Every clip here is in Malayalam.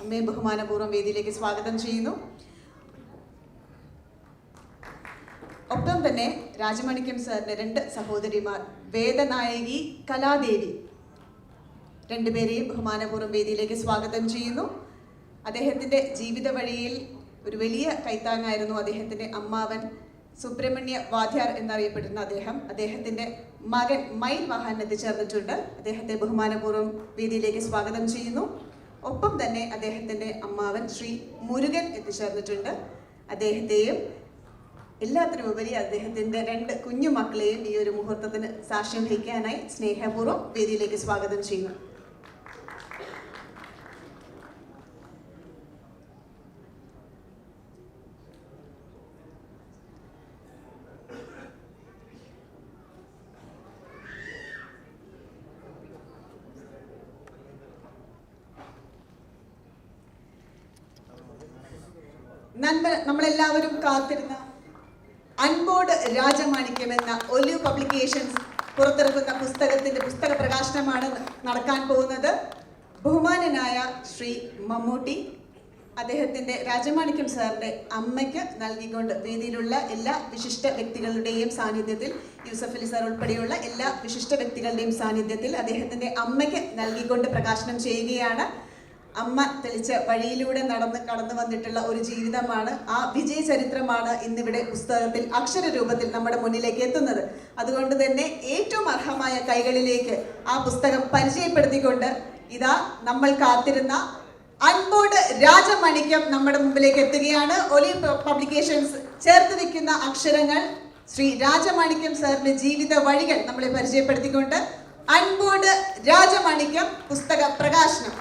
അമ്മയെ ബഹുമാനപൂർവ്വം വേദിയിലേക്ക് സ്വാഗതം ചെയ്യുന്നു. ഒപ്പം തന്നെ രാജമാണിക്യം സാറിന്റെ 2 സഹോദരിമാർ വേദനായകി, കലാദേവി, രണ്ടുപേരെയും ബഹുമാനപൂർവ്വം വേദിയിലേക്ക് സ്വാഗതം ചെയ്യുന്നു. അദ്ദേഹത്തിന്റെ ജീവിത വഴിയിൽ ഒരു വലിയ കൈത്താങ്ങായിരുന്നു അദ്ദേഹത്തിന്റെ അമ്മാവൻ സുബ്രഹ്മണ്യ വാദ്യാർ എന്നറിയപ്പെടുന്ന അദ്ദേഹത്തിന്റെ മകൻ മൈൽ വാഹൻ എത്തിച്ചേർന്നിട്ടുണ്ട്. അദ്ദേഹത്തെ ബഹുമാനപൂർവ്വം വേദിയിലേക്ക് സ്വാഗതം ചെയ്യുന്നു. ഒപ്പം തന്നെ അദ്ദേഹത്തിന്റെ അമ്മാവൻ ശ്രീ മുരുകൻ എത്തിച്ചേർന്നിട്ടുണ്ട്. അദ്ദേഹത്തെയും എല്ലാത്തിനും ഉപരി അദ്ദേഹത്തിന്റെ 2 കുഞ്ഞു മക്കളെയും ഈ ഒരു മുഹൂർത്തത്തിന് സാക്ഷ്യം വഹിക്കാനായി സ്നേഹപൂർവ്വം വേദിയിലേക്ക് സ്വാഗതം ചെയ്യുന്നു. നമ്മളെല്ലാവരും കാത്തിരുന്ന അൻപോട് രാജമാണിക്യം എന്ന ഒലിവ് പബ്ലിക്കേഷൻസ് പുറത്തിറക്കുന്ന പുസ്തക പ്രകാശനമാണ് നടക്കാൻ പോകുന്നത്. ബഹുമാനനായ ശ്രീ മമ്മൂട്ടി അദ്ദേഹത്തിന്റെ രാജമാണിക്യം സാറിന്റെ അമ്മയ്ക്ക് നൽകിക്കൊണ്ട് വേദിയിലുള്ള എല്ലാ വിശിഷ്ട വ്യക്തികളുടെയും സാന്നിധ്യത്തിൽ, യൂസഫ് അലി സാർ ഉൾപ്പെടെയുള്ള എല്ലാ വിശിഷ്ട വ്യക്തികളുടെയും സാന്നിധ്യത്തിൽ അദ്ദേഹത്തിന്റെ അമ്മയ്ക്ക് നൽകിക്കൊണ്ട് പ്രകാശനം ചെയ്യുകയാണ്. അമ്മ തെളിച്ച വഴിയിലൂടെ കടന്നു വന്നിട്ടുള്ള ഒരു ജീവിതമാണ്, ആ വിജയ ചരിത്രമാണ് ഇന്നിവിടെ പുസ്തകത്തിൽ അക്ഷരരൂപത്തിൽ നമ്മുടെ മുന്നിലേക്ക് എത്തുന്നത്. അതുകൊണ്ട് തന്നെ ഏറ്റവും അർഹമായ കൈകളിലേക്ക് ആ പുസ്തകം പരിചയപ്പെടുത്തിക്കൊണ്ട് ഇതാ നമ്മൾ കാത്തിരുന്ന അൻപോട് രാജമാണിക്യം നമ്മുടെ മുമ്പിലേക്ക് എത്തുകയാണ്. ഒലിവ് പബ്ലിക്കേഷൻസ് ചേർത്ത് വെക്കുന്ന അക്ഷരങ്ങൾ ശ്രീ രാജമാണിക്യം സാറിന്റെ ജീവിത വഴികൾ നമ്മളെ പരിചയപ്പെടുത്തിക്കൊണ്ട് അൻപോട് രാജമാണിക്യം പുസ്തക പ്രകാശനം.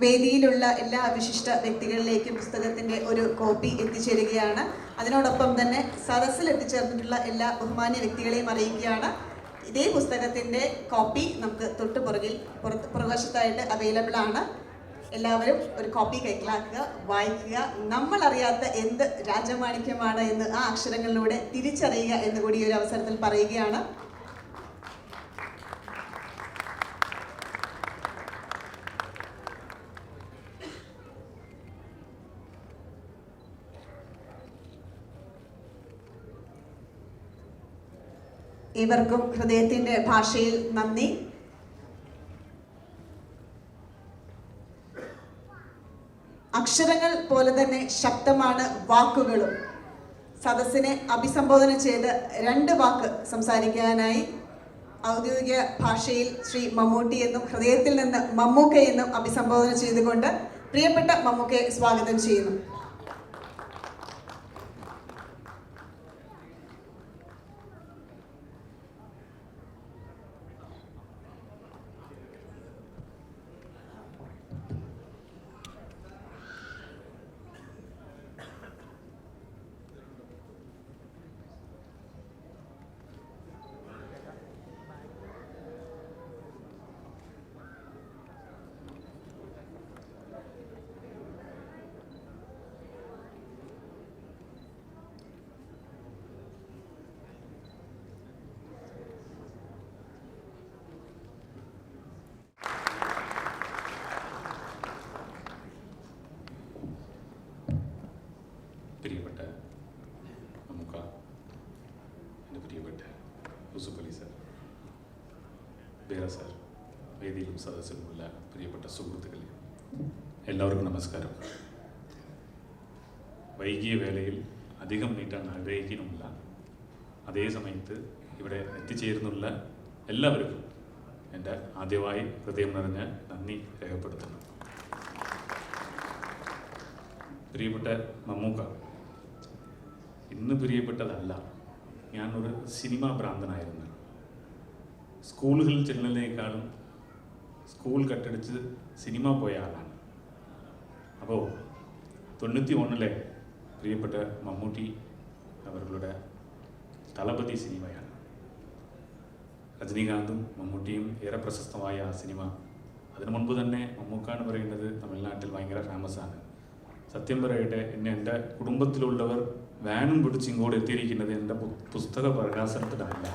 വേദിയിലുള്ള എല്ലാ വിശിഷ്ട വ്യക്തികളിലേക്കും പുസ്തകത്തിന്റെ ഒരു കോപ്പി എത്തിച്ചേരുകയാണ്. അതിനോടൊപ്പം തന്നെ സദസ്സിൽ എത്തിച്ചേർന്നിട്ടുള്ള എല്ലാ ബഹുമാന്യ വ്യക്തികളെയും അറിയിക്കുകയാണ്. ഇതേ പുസ്തകത്തിന്റെ കോപ്പി നമുക്ക് പുറകുവശത്തായിട്ട് അവൈലബിൾ ആണ്. എല്ലാവരും ഒരു കോപ്പി കൈക്കലാക്കുക, വായിക്കുക. നമ്മൾ അറിയാത്ത എന്ത് രാജമാണിക്യമാണ് എന്ന് ആ അക്ഷരങ്ങളിലൂടെ തിരിച്ചറിയുക എന്ന് കൂടി ഈ ഒരു അവസരത്തിൽ പറയുകയാണ്. ഇവർക്കും ഹൃദയത്തിന്റെ ഭാഷയിൽ നന്ദി. അക്ഷരങ്ങൾ പോലെ തന്നെ ശക്തമാണ് വാക്കുകളും. സദസ്സിനെ അഭിസംബോധന ചെയ്ത് 2 വാക്ക് സംസാരിക്കാനായി ഔദ്യോഗിക ഭാഷയിൽ ശ്രീ മമ്മൂട്ടി എന്നും ഹൃദയത്തിൽ നിന്ന് മമ്മൂക്ക എന്നും അഭിസംബോധന ചെയ്തുകൊണ്ട് പ്രിയപ്പെട്ട മമ്മൂക്കയെ സ്വാഗതം ചെയ്യുന്നു. പ്രിയപ്പെട്ട മമ്മൂക്ക, എൻ്റെ പ്രിയപ്പെട്ട യൂസഫ് അലി സാർ, ബേറ സാർ, വേദിയിലും സദസ്സിലുമുള്ള പ്രിയപ്പെട്ട സുഹൃത്തുക്കളെ, എല്ലാവർക്കും നമസ്കാരം. വൈകിയ വേളയിൽ അധികം നീട്ടാൻ ആഗ്രഹിക്കുന്നുമില്ല. അതേ സമയത്ത് ഇവിടെ എത്തിച്ചേരുന്നുള്ള എല്ലാവർക്കും എൻ്റെ ആദ്യമായി ഹൃദയം നിറഞ്ഞ നന്ദി രേഖപ്പെടുത്തുന്നു. പ്രിയപ്പെട്ട മമ്മൂക്ക ഇന്ന് പ്രിയപ്പെട്ടതല്ല. ഞാനൊരു സിനിമാ ഭ്രാന്തനായിരുന്നു. സ്കൂളുകളിൽ ചെല്ലുന്നതിനേക്കാളും സ്കൂൾ കട്ടടിച്ച് സിനിമ പോയ ആളാണ്. അപ്പോൾ 91 പ്രിയപ്പെട്ട മമ്മൂട്ടി അവരുടെ തളപതി സിനിമയാണ്. രജനീകാന്തും മമ്മൂട്ടിയും ഏറെ പ്രശസ്തമായ ആ സിനിമ. അതിനു മുൻപ് തന്നെ മമ്മൂക്ക എന്ന് പറയുന്നത് തമിഴ്നാട്ടിൽ ഭയങ്കര ഫേമസാണ്. സത്യം പറയട്ടെ, എൻ്റെ കുടുംബത്തിലുള്ളവർ വാനും പിടിച്ച് ഇങ്ങോട്ട് എത്തിയിരിക്കുന്നത് എൻ്റെ പുസ്തക പ്രകാശനത്തിനല്ല.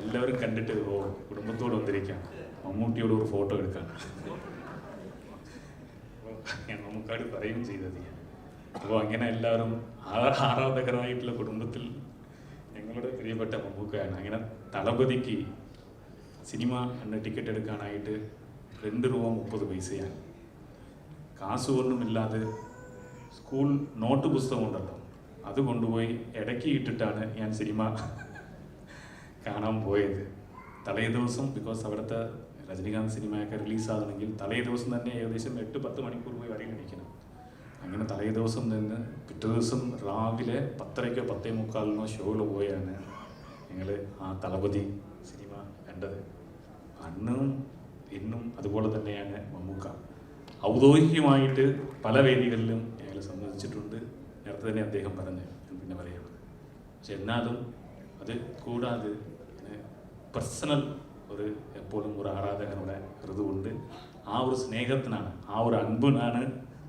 എല്ലാവരും കണ്ടിട്ട് കുടുംബത്തോട് വന്നിരിക്കാം, മമ്മൂട്ടിയോട് ഒരു ഫോട്ടോ എടുക്കാൻ. ഞാൻ മമ്മൂക്കാട് പറയുകയും ചെയ്തത്. അപ്പോൾ അങ്ങനെ എല്ലാവരും ആരാധകരായിട്ടുള്ള കുടുംബത്തിൽ ഞങ്ങളുടെ പ്രിയപ്പെട്ട മമ്മൂക്കയാണ്. അങ്ങനെ തളപതിക്ക് സിനിമ എന്ന ടിക്കറ്റ് എടുക്കാനായിട്ട് 2 രൂപ 30 പൈസയാണ്. കാശുകൊണ്ടുമില്ലാതെ സ്കൂൾ നോട്ട് പുസ്തകം ഉണ്ടല്ലോ, അത് കൊണ്ടുപോയി ഇടയ്ക്ക് ഇട്ടിട്ടാണ് ഞാൻ സിനിമ കാണാൻ പോയത്. തലേ ദിവസം, ബിക്കോസ് അവിടുത്തെ രജനീകാന്ത് സിനിമയൊക്കെ റിലീസാകണമെങ്കിൽ തലേ ദിവസം തന്നെ ഏകദേശം 8-10 മണിക്കൂർ പോയി വരയിലിരിക്കണം. അങ്ങനെ തലേ ദിവസം നിന്ന് പിറ്റേ ദിവസം രാവിലെ 10:30-ഓ 10:45-നോ ഷോയിൽ പോയാണ് ഞങ്ങൾ ആ തളപതി സിനിമ കണ്ടത്. അന്നും ഇന്നും അതുപോലെ തന്നെയാണ് മമ്മൂക്ക. ഔദ്യോഗികമായിട്ട് പല വേദികളിലും ഞങ്ങൾ സമ്മതിച്ചിട്ടുണ്ട്. നേരത്തെ തന്നെ അദ്ദേഹം പറഞ്ഞ്, ഞാൻ പിന്നെ പറയാം. പക്ഷെ എന്നാലും അത് കൂടാതെ പേഴ്സണൽ എപ്പോഴും ഒരു ആരാധകരുടെ ഋതുവുണ്ട്. ആ ഒരു സ്നേഹത്തിനാണ്, ആ ഒരു അൻപിനാണ്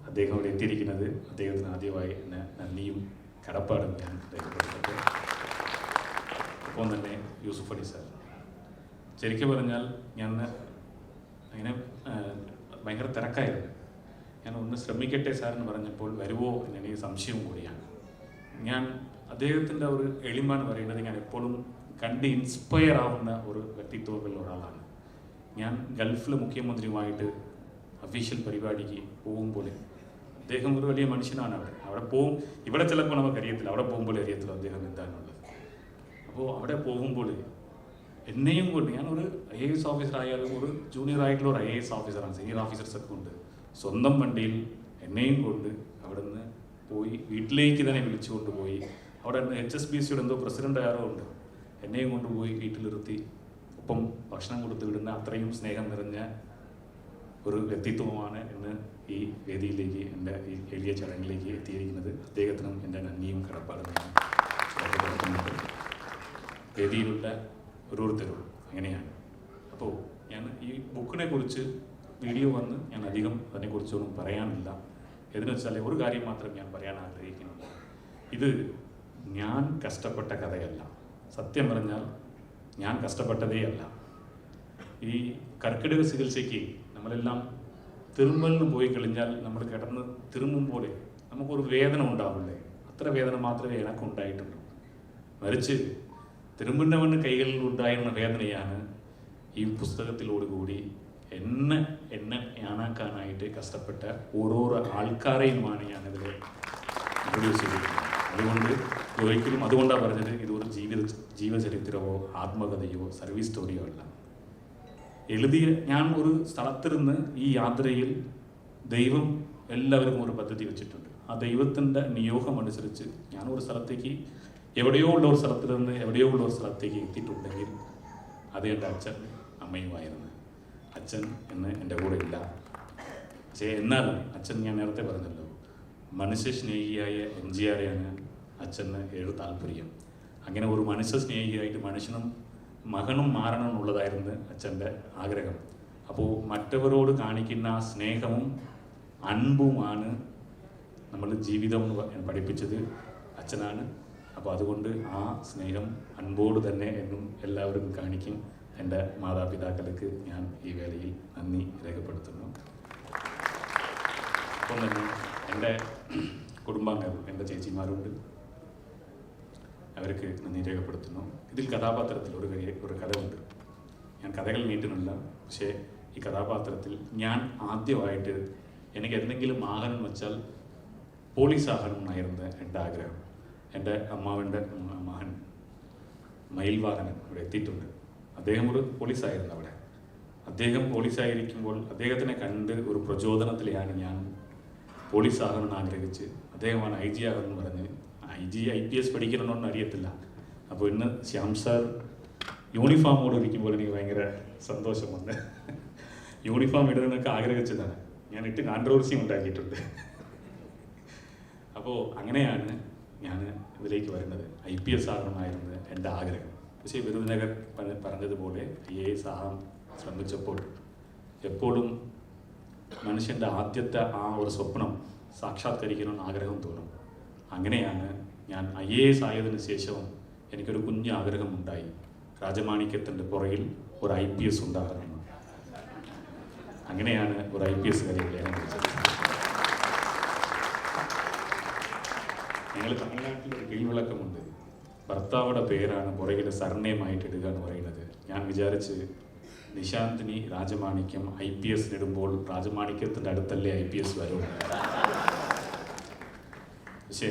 അദ്ദേഹം ഇവിടെ എത്തിയിരിക്കുന്നത്. അദ്ദേഹത്തിന് ആദ്യമായി എന്നെ നന്ദിയും കടപ്പാടും ഞാൻ രേഖപ്പെടുത്തട്ടെ. ഒപ്പം തന്നെ യൂസുഫ് അലി സാർ, ശരിക്കും പറഞ്ഞാൽ ഞാൻ അങ്ങനെ ഭയങ്കര തിരക്കായിരുന്നു. ഞാൻ ഒന്ന് ശ്രമിക്കട്ടെ സാറെന്ന് പറഞ്ഞപ്പോൾ വരുമോ എന്നെനിക്ക് സംശയവും കൂടിയാണ്. ഞാൻ അദ്ദേഹത്തിൻ്റെ ഒരു എളിമ എന്ന് പറയുന്നത് ഞാൻ എപ്പോഴും കണ്ട് ഇൻസ്പയർ ആവുന്ന ഒരു വ്യക്തിത്വമുള്ള ഒരാളാണ്. ഞാൻ ഗൾഫിൽ മുഖ്യമന്ത്രിയുമായിട്ട് ഒഫീഷ്യൽ പരിപാടിക്ക് പോകുമ്പോൾ അദ്ദേഹം ഒരു വലിയ മനുഷ്യനാണ്. അവിടെ പോകും, ഇവിടെ ചിലപ്പോൾ നമുക്കറിയത്തില്ല, അവിടെ പോകുമ്പോൾ അറിയത്തില്ല അദ്ദേഹം എന്താണുള്ളത്. അപ്പോൾ അവിടെ പോകുമ്പോൾ എന്നെയും കൊണ്ട്, ഞാനൊരു IAS ഓഫീസർ ആയാലും ഒരു ജൂനിയർ ആയിട്ടുള്ള ഒരു IAS ഓഫീസറാണ്, സീനിയർ ഓഫീസേഴ്സൊക്കെ ഉണ്ട്. സ്വന്തം വണ്ടിയിൽ എന്നെയും കൊണ്ട് അവിടെ നിന്ന് പോയി വീട്ടിലേക്ക് തന്നെ വിളിച്ചു കൊണ്ടുപോയി. അവിടെ HSBCയുടെ എന്തോ പ്രസിഡന്റ് ആരോ ഉണ്ട്, എന്നെയും കൊണ്ടുപോയി വീട്ടിലിരുത്തി ഒപ്പം ഭക്ഷണം കൊടുത്ത് വിടുന്ന അത്രയും സ്നേഹം നിറഞ്ഞ ഒരു വ്യക്തിത്വമാണ് ഇന്ന് ഈ വേദിയിലേക്ക്, എൻ്റെ ഈ എളിയ ചടങ്ങിലേക്ക് എത്തിയിരിക്കുന്നത്. അദ്ദേഹത്തിനും എൻ്റെ നന്ദിയും കടപ്പാടും വേദിയിലുള്ള ഓരോരുത്തരും അങ്ങനെയാണ്. അപ്പോൾ ഞാൻ ഈ ബുക്കിനെ കുറിച്ച് വീഡിയോ വന്ന് ഞാൻ അധികം അതിനെക്കുറിച്ചൊന്നും പറയാനില്ല. എന്ന് വെച്ചാൽ ഒരു കാര്യം മാത്രം ഞാൻ പറയാൻ ആഗ്രഹിക്കുന്നുണ്ട്. ഇത് ഞാൻ കഷ്ടപ്പെട്ട കഥയല്ല. സത്യം പറഞ്ഞാൽ ഞാൻ കഷ്ടപ്പെട്ടതേ അല്ല. ഈ കർക്കിടക ചികിത്സയ്ക്ക് നമ്മളെല്ലാം തിരുമ്മലിന് പോയി കഴിഞ്ഞാൽ നമ്മൾ കിടന്ന് തിരുമ്മുമ്പോൾ നമുക്കൊരു വേദന ഉണ്ടാവില്ലേ? അത്ര വേദന മാത്രമേ എനിക്കുണ്ടായിട്ടുള്ളൂ. മറിച്ച് തിരുമ്പുന്നവന് കൈകളിൽ ഉണ്ടായിരുന്ന വേദനയാണ് ഈ പുസ്തകത്തിലോടുകൂടി എന്നെ ഞാനാക്കാനായിട്ട് കഷ്ടപ്പെട്ട ഓരോരോ ആൾക്കാരെയുമാണ് ഞാനിതിൽ ഇൻട്രൊഡ്യൂസ് ചെയ്തിരിക്കുന്നത്. അതുകൊണ്ട് ഒരിക്കലും അതുകൊണ്ടാണ് പറഞ്ഞത് ഇതൊരു ജീവചരിത്രമോ ആത്മകഥയോ സർവീസ് സ്റ്റോറിയോ അല്ല. എഴുതിയ ഞാൻ ഒരു സ്ഥലത്തിരുന്ന് ഈ യാത്രയിൽ ദൈവം എല്ലാവർക്കും ഒരു പദ്ധതി വെച്ചിട്ടുണ്ട്. ആ ദൈവത്തിൻ്റെ നിയോഗം അനുസരിച്ച് ഞാനൊരു സ്ഥലത്തേക്ക് എവിടെയോ ഉള്ള ഒരു സ്ഥലത്തിൽ നിന്ന് എവിടെയോ ഉള്ള ഒരു സ്ഥലത്തേക്ക് എത്തിയിട്ടുണ്ടെങ്കിൽ അത് എൻ്റെ അച്ഛൻ അമ്മയുമായിരുന്നു. അച്ഛൻ എന്ന് എൻ്റെ കൂടെ ഇല്ല. പക്ഷേ എന്നാലും അച്ഛൻ, ഞാൻ നേരത്തെ പറഞ്ഞല്ലോ, മനുഷ്യ സ്നേഹിയായ MGRയാണ് അച്ഛന് ഏറെ താല്പര്യം. അങ്ങനെ ഒരു മനുഷ്യ സ്നേഹിയായിട്ട് മനുഷ്യനും മകനും മാറണം എന്നുള്ളതായിരുന്നു അച്ഛൻ്റെ ആഗ്രഹം. അപ്പോൾ മറ്റവരോട് കാണിക്കുന്ന ആ സ്നേഹവും അൻപുമാണ് നമ്മൾ ജീവിതം എന്ന് പഠിപ്പിച്ചത് അച്ഛനാണ്. അപ്പോൾ അതുകൊണ്ട് ആ സ്നേഹം അൻപോട് തന്നെ എന്നും എല്ലാവരും കാണിക്കും. എൻ്റെ മാതാപിതാക്കൾക്ക് ഞാൻ ഈ വേളയിൽ നന്ദി രേഖപ്പെടുത്തുന്നു. ഒപ്പം തന്നെ എൻ്റെ കുടുംബാംഗങ്ങൾ, എൻ്റെ ചേച്ചിമാരുണ്ട്, അവർക്ക് നന്ദി രേഖപ്പെടുത്തുന്നു. ഇതിൽ കഥാപാത്രത്തിൽ ഒരു കഥ ഉണ്ട്. ഞാൻ കഥകൾ നീട്ടുന്നില്ല, പക്ഷേ ഈ കഥാപാത്രത്തിൽ ഞാൻ ആദ്യമായിട്ട് എനിക്ക് എന്തെങ്കിലും ആകണം വെച്ചാൽ പോലീസ് ആകണം എന്നായിരുന്നു എൻ്റെ ആഗ്രഹം. എൻ്റെ അമ്മാവൻ്റെ മകൻ മയിൽവാഹനൻ ഇവിടെ എത്തിയിട്ടുണ്ട്. അദ്ദേഹം ഒരു പോലീസായിരുന്നു അവിടെ. അദ്ദേഹം പോലീസായിരിക്കുമ്പോൾ അദ്ദേഹത്തിനെ കണ്ട് ഒരു പ്രചോദനത്തിലാണ് ഞാൻ പോലീസ് ആകണമെന്ന് ആഗ്രഹിച്ച് അദ്ദേഹമാണ് IG ആകണമെന്ന് പറഞ്ഞ് IG IPS പഠിക്കണമെന്നൊന്നും അറിയത്തില്ല. അപ്പോൾ ഇന്ന് ശ്യാം സാർ യൂണിഫോമോട് ഇരിക്കുമ്പോൾ എനിക്ക് ഭയങ്കര സന്തോഷം വന്ന് യൂണിഫോം ഇടുന്നതൊക്കെ ആഗ്രഹിച്ചതാണ്. ഞാൻ ഇട്ട് കോൺട്രവേഴ്സിയും ഉണ്ടാക്കിയിട്ടുണ്ട്. അപ്പോൾ അങ്ങനെയാണ് ഞാൻ ഇതിലേക്ക് വരുന്നത്. IPS ആകണമായിരുന്നു എൻ്റെ ആഗ്രഹം. പക്ഷേ വിരുദനഗർ പറഞ്ഞതുപോലെ IAS ആകാൻ ശ്രമിച്ചപ്പോൾ എപ്പോഴും മനുഷ്യൻ്റെ ആദ്യത്തെ ആ ഒരു സ്വപ്നം സാക്ഷാത്കരിക്കണമെന്ന് ആഗ്രഹം തോന്നും. അങ്ങനെയാണ് ഞാൻ IAS ആയതിനു ശേഷവും എനിക്കൊരു കുഞ്ഞ് ആഗ്രഹം ഉണ്ടായി, രാജമാണിക്യത്തിൻ്റെ പുറകിൽ ഒരു IPS ഉണ്ടാകണമെന്ന്. അങ്ങനെയാണ് ഒരു IPS കല്യാണം കഴിച്ചത്. ഞങ്ങൾ തമിഴ്നാട്ടിലൊരു കീഴ്വഴക്കമുണ്ട്, ഭർത്താവുടെ പേരാണ് പുറകിൽ സർനെയിമായിട്ട് ഇടുക എന്ന് പറയുന്നത്. ഞാൻ വിചാരിച്ച് നിശാന്തിനി രാജമാണിക്യം IPS ഇടുമ്പോൾ രാജമാണിക്യത്തിൻ്റെ അടുത്തല്ലേ IPS വരും. പക്ഷേ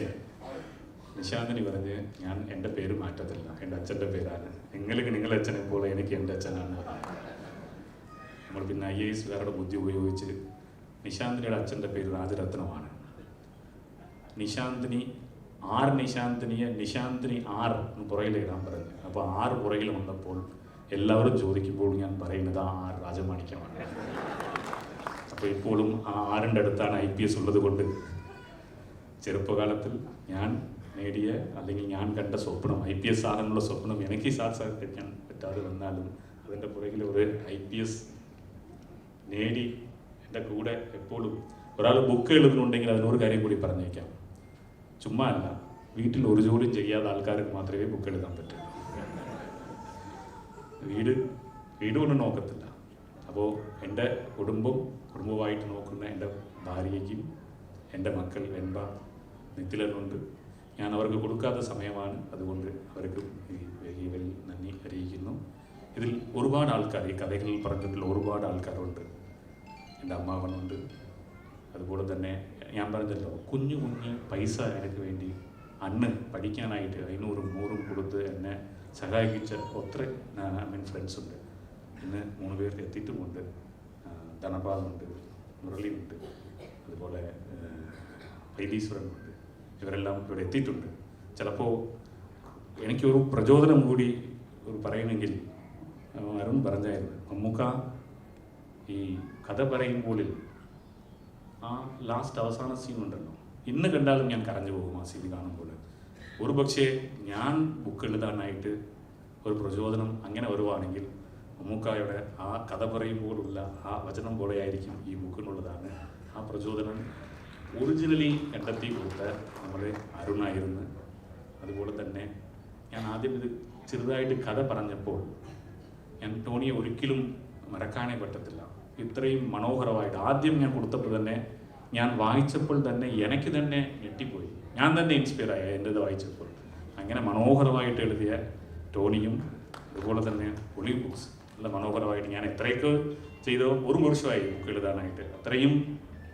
നിശാന്തിനി പറഞ്ഞ് ഞാൻ എൻ്റെ പേര് മാറ്റത്തില്ല, എൻ്റെ അച്ഛൻ്റെ പേരാണ്, നിങ്ങൾക്ക് നിങ്ങളുടെ അച്ഛനെ പോലെ എനിക്ക് എൻ്റെ അച്ഛനാണ് പറഞ്ഞത്. നമ്മൾ പിന്നെ IAS കാരുടെ ബുദ്ധി ഉപയോഗിച്ച് നിശാന്തിനിയുടെ അച്ഛൻ്റെ പേര് രാജരത്നമാണ്. നിശാന്തിനി നിശാന്തിനിയെ നിശാന്തിനി എന്ന് പുറകിൽ ഇടാൻ പറഞ്ഞു. അപ്പോൾ 6 പുറകിൽ വന്നപ്പോൾ എല്ലാവരും ചോദിക്കുമ്പോൾ ഞാൻ പറയുന്നത് ആ രാജമാണിക്യമാണ്. അപ്പോൾ ഇപ്പോഴും ആ 6ൻ്റെ അടുത്താണ് IPS ഉള്ളത് കൊണ്ട് ചെറുപ്പകാലത്തിൽ ഞാൻ നേടിയ അല്ലെങ്കിൽ ഞാൻ കണ്ട സ്വപ്നം, IPS ആകാനുള്ള സ്വപ്നം എനിക്ക് സാക്ഷാത്കരിക്കാൻ പറ്റാതെ വന്നാലും അതിൻ്റെ പുറകിൽ ഒരു IPS നേടി എൻ്റെ കൂടെ എപ്പോഴും ഒരാൾ ബുക്ക് എഴുതുന്നുണ്ടെങ്കിൽ അതിനൊരു കാര്യം കൂടി പറഞ്ഞേക്കാം. ചുമ്മാ അല്ല, വീട്ടിൽ ഒരു ജോലിയും ചെയ്യാത്ത ആൾക്കാർക്ക് മാത്രമേ ബുക്ക് എഴുതാൻ പറ്റൂ. വീട് കൊണ്ട് നോക്കത്തില്ല. അപ്പോൾ എൻ്റെ കുടുംബമായിട്ട് നോക്കുന്ന എൻ്റെ ഭാര്യയ്ക്കും എൻ്റെ മക്കൾ വെൺപ നിത്തിലുണ്ട്. ഞാൻ അവർക്ക് കൊടുക്കാത്ത സമയമാണ്, അതുകൊണ്ട് അവർക്ക് ഈ വലിയ നന്ദി അറിയിക്കുന്നു. ഇതിൽ ഒരുപാട് ആൾക്കാർ, ഈ കഥകളിൽ പറഞ്ഞിട്ടുള്ള ഒരുപാട് ആൾക്കാരുണ്ട്. എൻ്റെ അമ്മാവനുണ്ട്, അതുപോലെ തന്നെ ഞാൻ പറഞ്ഞല്ലോ കുഞ്ഞു പൈസ എനിക്ക് വേണ്ടി അന്ന് പഠിക്കാനായിട്ട് 500 100 കൊടുത്ത് എന്നെ സഹായിച്ച ഒത്തിരി ഫ്രണ്ട്സ് ഉണ്ട്. ഇന്ന് 3 പേർ എത്തിയിട്ടുമുണ്ട്. ധനപാലുണ്ട്, മുരളിയുണ്ട്, അതുപോലെ വൈദീശ്വരനുണ്ട്. ഇവരെല്ലാം ഇവിടെ എത്തിയിട്ടുണ്ട്. ചിലപ്പോൾ എനിക്കൊരു പ്രചോദനം കൂടി പറയുമെങ്കിൽ അരുൺ പറഞ്ഞായിരുന്നു, മമ്മൂക്ക ഈ കഥ പറയുമ്പോൾ ആ ലാസ്റ്റ് അവസാന സീൻ ഉണ്ടല്ലോ, ഇന്ന് കണ്ടാലും ഞാൻ കരഞ്ഞു പോകും ആ സീൻ കാണുമ്പോൾ. ഒരു പക്ഷേ ഞാൻ ബുക്ക് എഴുതാനായിട്ട് ഒരു പ്രചോദനം അങ്ങനെ വരുവാണെങ്കിൽ മമ്മൂക്കായുടെ ആ കഥ പറയുമ്പോഴുള്ള ആ വചനം പോലെയായിരിക്കും ഈ ബുക്കിനുള്ളതാണ്. ആ പ്രചോദനം ഒറിജിനലി കണ്ടെത്തി കൊടുത്ത നമ്മുടെ അരുണായിരുന്നു. അതുപോലെ തന്നെ ഞാൻ ആദ്യം ഇത് ചെറുതായിട്ട് കഥ പറഞ്ഞപ്പോൾ ഞാൻ ടോണിയെ ഒരിക്കലും മറക്കാനേ പറ്റത്തില്ല. ഇത്രയും മനോഹരമായിട്ട് ആദ്യം ഞാൻ കൊടുത്തപ്പോൾ തന്നെ, ഞാൻ വായിച്ചപ്പോൾ തന്നെ എനിക്ക് തന്നെ ഞെട്ടിപ്പോയി. ഞാൻ തന്നെ ഇൻസ്പയർ ആയ എൻ്റെത് വായിച്ചപ്പോൾ. അങ്ങനെ മനോഹരമായിട്ട് എഴുതിയ ടോണിയും അതുപോലെ തന്നെ ഒലിവ് ബുക്സ് നല്ല മനോഹരമായിട്ട് ഞാൻ എത്രയൊക്കെ ചെയ്തോ 1 വർഷമായി ബുക്ക് എഴുതാനായിട്ട്. അത്രയും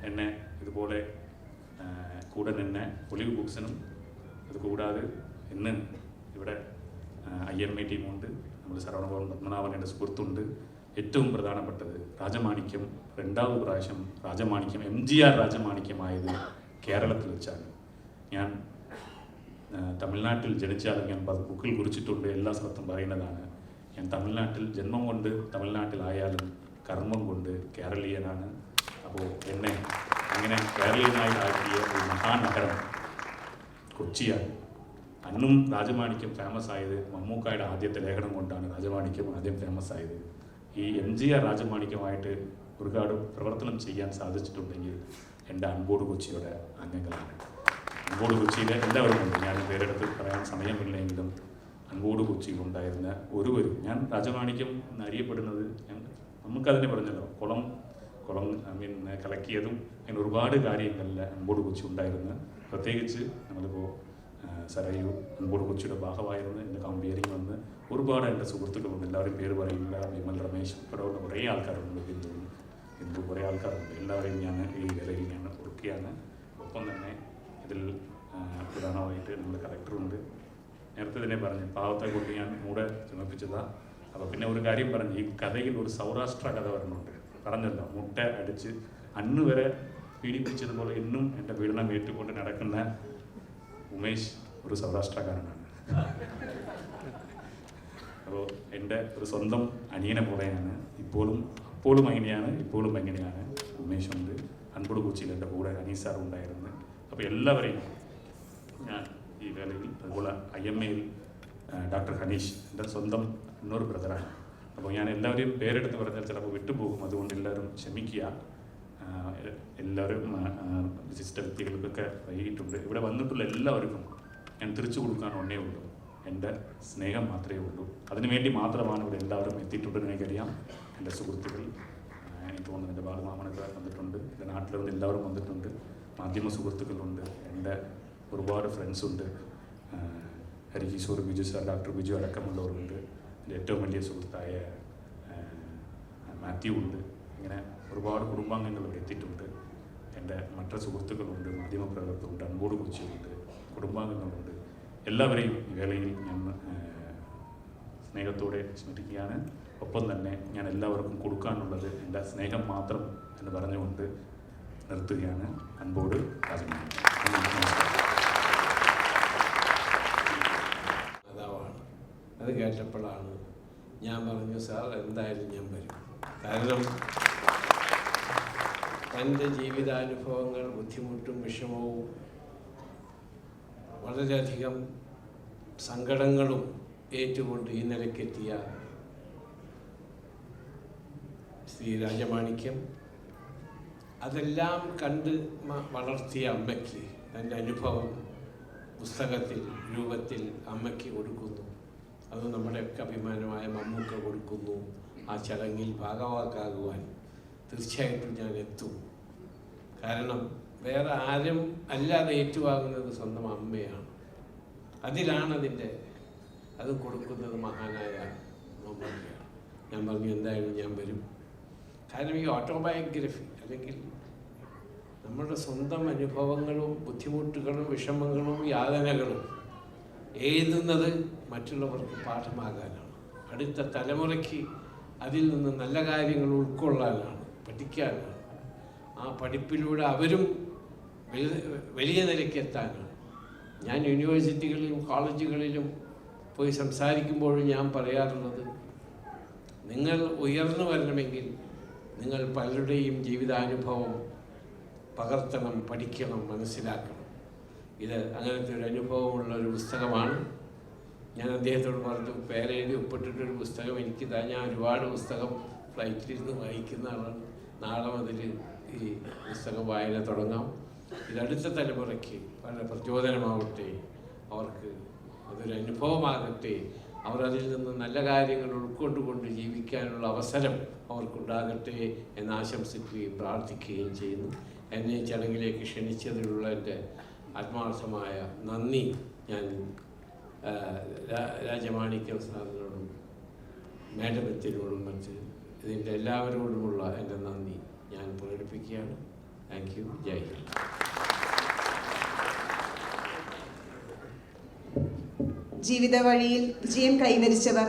എന്നെ ഇതുപോലെ കൂടെ തന്നെ ഒലിവ് ബുക്സിനും, അതുകൂടാതെ ഇന്ന് ഇവിടെ IMA ടീമുണ്ട്, നമ്മുടെ ശരവണഭവൻ പത്മനാഭൻ എൻ്റെ സുഹൃത്തുണ്ട്. ഏറ്റവും പ്രധാനപ്പെട്ടത് രാജമാണിക്യം 2ാമത് പ്രാവശ്യം രാജമാണിക്യം MGR രാജമാണിക്യമായത് കേരളത്തിൽ വെച്ചാണ്. ഞാൻ തമിഴ്നാട്ടിൽ ജനിച്ചാലും ഞാൻ ബുക്കിൽ കുറിച്ചിട്ടുണ്ട്, എല്ലാ സ്ഥലത്തും പറയുന്നതാണ്. ഞാൻ തമിഴ്നാട്ടിൽ ജന്മം കൊണ്ട് തമിഴ്നാട്ടിലായാലും കർമ്മം കൊണ്ട് കേരളീയനാണ്. അപ്പോൾ എന്നെ അങ്ങനെ കേരളീയനായിട്ടാക്കിയ ഒരു മഹാനഗരം കൊച്ചിയാണ്. അന്നും രാജമാണിക്യം ഫേമസ് ആയത് മമ്മൂക്കായുടെ ആദ്യത്തെ ലേഖനം കൊണ്ടാണ് രാജമാണിക്യം ആദ്യം ഫേമസ് ആയത്. ഈ MGR രാജമാണിക്യമായിട്ട് ഒരുപാട് പ്രവർത്തനം ചെയ്യാൻ സാധിച്ചിട്ടുണ്ടെങ്കിൽ എൻ്റെ അൻപോട് കൊച്ചിയുടെ അംഗങ്ങളാണ്. അൻപോട് കൊച്ചിയിലെ എല്ലാവരും ഉണ്ട്. ഞാൻ പേരെടുത്ത് പറയാൻ സമയമില്ലെങ്കിലും അൻപോട് കൊച്ചിയിലുണ്ടായിരുന്ന ഒരുവരും, ഞാൻ രാജമാണിക്യം എന്നറിയപ്പെടുന്നത് നമുക്കതിനെ പറഞ്ഞല്ലോ, കുളം കലക്കിയതും അങ്ങനെ ഒരുപാട് കാര്യങ്ങളിൽ അൻപോട് കൊച്ചി ഉണ്ടായിരുന്നു. പ്രത്യേകിച്ച് നമ്മളിപ്പോൾ സരയു അൻപോട് കൊച്ചിയുടെ ഭാഗമായിരുന്നു. എൻ്റെ കമ്പയറിങ് വന്ന് ഒരുപാട് എൻ്റെ സുഹൃത്തുക്കളുണ്ട്, എല്ലാവരും പേര് പറയില്ല, വിമൽ രമേശ് ഉൾപ്പെടെയുള്ള കുറേ ആൾക്കാരുണ്ട്, ഹിന്ദു കുറേ ആൾക്കാരുണ്ട്. എല്ലാവരെയും ഞാൻ ഈ വേലയിൽ ഞാൻ കൊടുക്കുകയാണ്. ഒപ്പം തന്നെ ഇതിൽ പ്രധാനമായിട്ട് നമ്മുടെ കളക്ടറുണ്ട്. നേരത്തെ തന്നെ പറഞ്ഞു, പാവത്തെ കൊണ്ട് ഞാൻ കൂടെ ചുമപ്പിച്ചതാണ്. അപ്പോൾ പിന്നെ ഒരു കാര്യം പറഞ്ഞു, ഈ കഥയിൽ ഒരു സൗരാഷ്ട്ര കഥ വരുന്നുണ്ട്. പറഞ്ഞല്ലോ, മുട്ട അടിച്ച് അന്ന് വരെ പീഡിപ്പിച്ചതുപോലെ ഇന്നും എൻ്റെ പീഡനം ഏറ്റുകൊണ്ട് നടക്കുന്ന ഉമേഷ് ഒരു സൗരാഷ്ട്രക്കാരനാണ്. അപ്പോൾ എൻ്റെ ഒരു സ്വന്തം അനിയനെ പോലെയാണ്. അപ്പോഴും എങ്ങനെയാണ് ഉമേഷുണ്ട്. അൻപോട് കൊച്ചിയിൽ എൻ്റെ കൂടെ അനീസ് സാർ ഉണ്ടായിരുന്നു. അപ്പോൾ എല്ലാവരെയും ഞാൻ ഈ വേളയിൽ, അതുപോലെ IMA ഡോക്ടർ ഹനീഷ് എൻ്റെ സ്വന്തം ಇನ್ನೊരു ബ്രദറാണ്. അപ്പോൾ ഞാൻ എല്ലാവരെയും പേരെടുത്ത് പറഞ്ഞാൽ ചിലപ്പോൾ വിട്ടുപോകും, അതുകൊണ്ട് എല്ലാവരും ക്ഷമിക്കുക. എല്ലാവരും വിശിഷ്ട വ്യക്തികൾക്കൊക്കെ വൈകിട്ടുണ്ട്. ഇവിടെ വന്നിട്ടുള്ള എല്ലാവർക്കും ഞാൻ തിരിച്ചു കൊടുക്കാൻ ഒന്നേ ഉള്ളൂ, എൻ്റെ സ്നേഹം മാത്രമേ ഉള്ളൂ. അതിനുവേണ്ടി മാത്രമാണ് ഇവിടെ എല്ലാവരും എത്തിയിട്ടുണ്ടെന്ന് എനിക്കറിയാം. എൻ്റെ സുഹൃത്തുക്കൾ, എനിക്ക് തോന്നുന്നു എൻ്റെ ബാലമാമനൊക്കെ വന്നിട്ടുണ്ട്, എൻ്റെ നാട്ടിലിരുന്ന് എല്ലാവരും വന്നിട്ടുണ്ട്, മാധ്യമ സുഹൃത്തുക്കളുണ്ട്, എൻ്റെ ഒരുപാട് ഫ്രണ്ട്സുണ്ട്, ഹരികിഷോർ, ബിജു സാർ, ഡോക്ടർ ബിജു അടക്കമുള്ളവരുണ്ട്, എൻ്റെ ഏറ്റവും വലിയ സുഹൃത്തായ മാത്യു ഉണ്ട്. ഇങ്ങനെ ഒരുപാട് കുടുംബാംഗങ്ങൾ ഇവിടെ എത്തിയിട്ടുണ്ട്. എൻ്റെ മറ്റു സുഹൃത്തുക്കളുണ്ട്, മാധ്യമപ്രവർത്തകരുണ്ട്, അൻപോട് കൊച്ചിയുണ്ട്, കുടുംബാംഗങ്ങളുണ്ട്. എല്ലാവരെയും ഈ വേളയിൽ ഞാൻ സ്നേഹത്തോടെ സ്മരിക്കുകയാണ്. ഒപ്പം തന്നെ ഞാൻ എല്ലാവർക്കും കൊടുക്കാനുള്ളത് എൻ്റെ സ്നേഹം മാത്രം എന്ന് പറഞ്ഞുകൊണ്ട് നിർത്തുകയാണ്. അൻപോട് രാജമാണി. അത് കേട്ടപ്പോഴാണ് ഞാൻ പറഞ്ഞു, സാർ എന്തായാലും ഞാൻ വരും. കാരണം തൻ്റെ ജീവിതാനുഭവങ്ങൾ, ബുദ്ധിമുട്ടും വിഷമവും വളരെയധികം സങ്കടങ്ങളും ഏറ്റുകൊണ്ട് ഈ നിലയ്ക്കെത്തിയ ശ്രീ രാജമാണിക്യം, അതെല്ലാം കണ്ട് വളർത്തിയ അമ്മയ്ക്ക് തൻ്റെ അനുഭവം പുസ്തകത്തിൽ രൂപത്തിൽ അമ്മയ്ക്ക് കൊടുക്കുന്നു. അത് നമ്മുടെയൊക്കെ അഭിമാനമായ മമ്മൂക്ക കൊടുക്കുന്നു. ആ ചടങ്ങിൽ ഭാഗവാക്കാകുവാൻ തീർച്ചയായിട്ടും ഞാൻ എത്തും. കാരണം വേറെ ആരും അല്ലാതെ ഏറ്റുവാങ്ങുന്നത് സ്വന്തം അമ്മയാണ്. അതിലാണ് അത് കൊടുക്കുന്നത് മഹാനായ മമ്മൂക്കയാണ്. ഞാൻ പറഞ്ഞു എന്തായാലും ഞാൻ വരും. കാരണം ഈ ഓട്ടോബയോഗ്രഫി അല്ലെങ്കിൽ നമ്മുടെ സ്വന്തം അനുഭവങ്ങളും ബുദ്ധിമുട്ടുകളും വിഷമങ്ങളും യാതനകളും എഴുതുന്നത് മറ്റുള്ളവർക്ക് പാഠമാകാനാണ്, അടുത്ത തലമുറയ്ക്ക് അതിൽ നിന്ന് നല്ല കാര്യങ്ങൾ ഉൾക്കൊള്ളാനാണ്, പഠിക്കാനാണ്. ആ പഠിപ്പിലൂടെ അവരും വലിയ നിലയ്ക്ക് എത്താനാണ്. ഞാൻ യൂണിവേഴ്സിറ്റികളിലും കോളേജുകളിലും പോയി സംസാരിക്കുമ്പോഴും ഞാൻ പറയാറുള്ളത്, നിങ്ങൾ ഉയർന്നു വരണമെങ്കിൽ നിങ്ങൾ പലരുടെയും ജീവിതാനുഭവം പകർത്തണം, പഠിക്കണം, മനസ്സിലാക്കണം. ഇത് അങ്ങനത്തെ ഒരു അനുഭവമുള്ള ഒരു പുസ്തകമാണ്. ഞാൻ അദ്ദേഹത്തോട് പറഞ്ഞു, പേരെഴുതി ഒപ്പിട്ടിട്ടൊരു പുസ്തകം എനിക്കിതാ. ഞാൻ ഒരുപാട് പുസ്തകം ഫ്ലൈറ്റിലിരുന്ന് വായിക്കുന്ന ആളാണ്. നാളെ മുതൽ ഈ പുസ്തകം വായന തുടങ്ങാം. ഇതടുത്ത തലമുറയ്ക്ക് വളരെ പ്രചോദനമാവട്ടെ, അവർക്ക് അതൊരു അനുഭവമാകട്ടെ, അവർ അതിൽ നിന്ന് നല്ല കാര്യങ്ങൾ ഉൾക്കൊണ്ടുകൊണ്ട് ജീവിക്കാനുള്ള അവസരം അവർക്കുണ്ടാകട്ടെ എന്ന് ആശംസിക്കുകയും പ്രാർത്ഥിക്കുകയും ചെയ്യുന്നു. എന്നെ ചടങ്ങിലേക്ക് ക്ഷണിച്ചതിലുള്ള എൻ്റെ ആത്മാർത്ഥമായ നന്ദി ഞാൻ രാജമാണിക്യം സാറിനോടും മേഡമത്തിനോടും മറ്റ് ഇതിൻ്റെ എല്ലാവരോടുമുള്ള എൻ്റെ നന്ദി ഞാൻ പ്രകടിപ്പിക്കുകയാണ്. Thank you. ജയ് ഹിന്ദ്. ജീവിത വഴിയിൽ വിജയം കൈവരിച്ചവർ,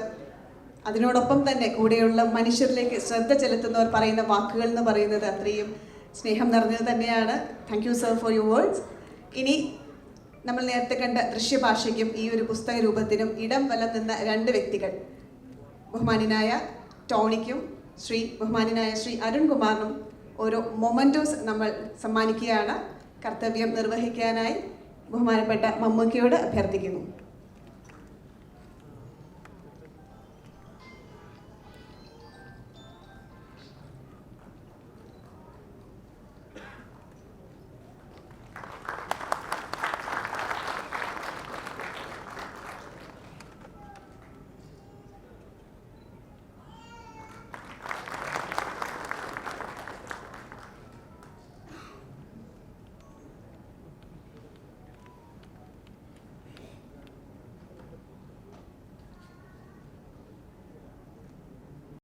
അതിനോടൊപ്പം തന്നെ കൂടെയുള്ള മനുഷ്യരിലേക്ക് ശ്രദ്ധ ചെലുത്തുന്നവർ പറയുന്ന വാക്കുകൾ എന്ന് പറയുന്നത് അത്രയും സ്നേഹം നിറഞ്ഞത് തന്നെയാണ്. Thank you sir for your words. ഇനി നമ്മൾ നേരത്തെ കണ്ട ദൃശ്യഭാഷയ്ക്കും ഈ ഒരു പുസ്തക രൂപത്തിനും ഇടം വലം നിന്ന രണ്ട് വ്യക്തികൾ, ബഹുമാന്യനായ ടോണിക്കും ബഹുമാന്യനായ ശ്രീ അരുൺകുമാറിനും ഓരോ മൊമെൻറ്റോസ് നമ്മൾ സമ്മാനിക്കുകയാണ്. കർത്തവ്യം നിർവഹിക്കാനായി ബഹുമാനപ്പെട്ട മമ്മൂക്കയോട് അഭ്യർത്ഥിക്കുന്നു.